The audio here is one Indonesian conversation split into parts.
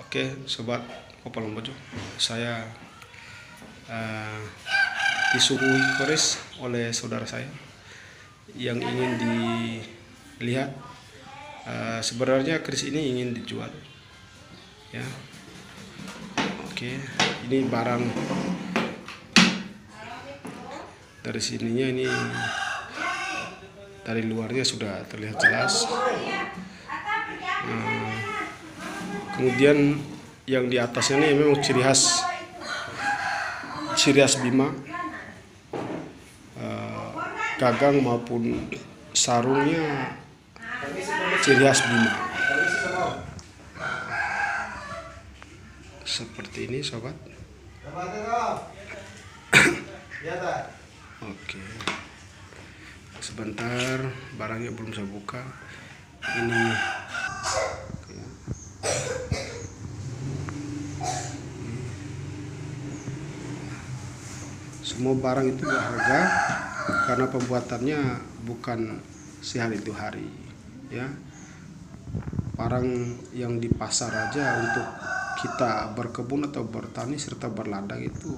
Oke, sobat Kopal Lembojo, saya disuguhi keris oleh saudara saya yang ingin dilihat. Sebenarnya keris ini ingin dijual, ya. Oke, ini barang dari sininya, ini dari luarnya sudah terlihat jelas. Kemudian yang di atasnya ini memang ciri khas Bima, gagang maupun sarungnya ciri khas Bima. Seperti ini, sobat. Oke, sebentar, barangnya belum saya buka. Ini semua barang itu berharga karena pembuatannya bukan sehari itu hari, ya. Barang yang di pasar aja untuk kita berkebun atau bertani serta berladang itu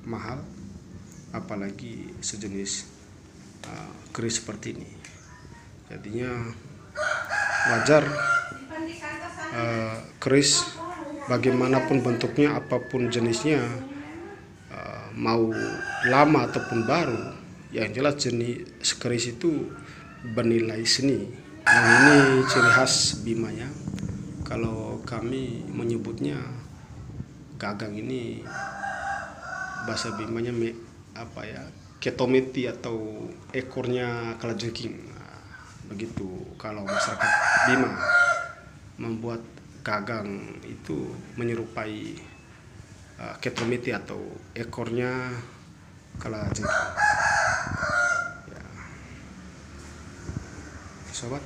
mahal, apalagi sejenis keris seperti ini. Jadinya wajar keris bagaimanapun bentuknya, apapun jenisnya, mau lama ataupun baru, yang jelas jenis keris itu bernilai seni. Yang ini ciri khas Bima, ya. Kalau kami menyebutnya gagang ini, bahasa Bimanya ketometi atau ekornya kalajengking. Begitu kalau masyarakat Bima membuat gagang itu menyerupai ketometi atau ekornya kalajengking, ya. Sobat,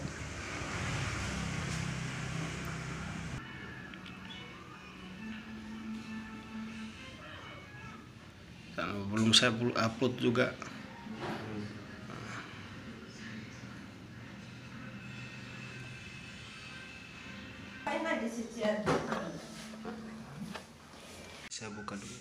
belum saya upload juga. Saya buka dulu.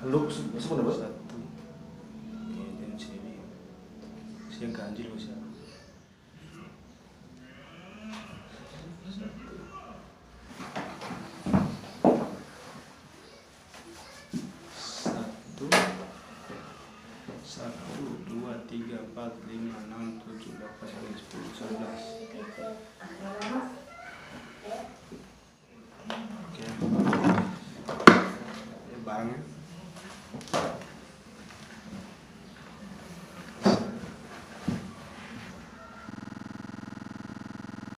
Lu sebenarnya Satu, ini sini, siang ganjil bisa. Satu, dua, tiga, empat, lima, enam, tujuh, delapan, sembilan, sepuluh, 11. Oke, ini barangnya.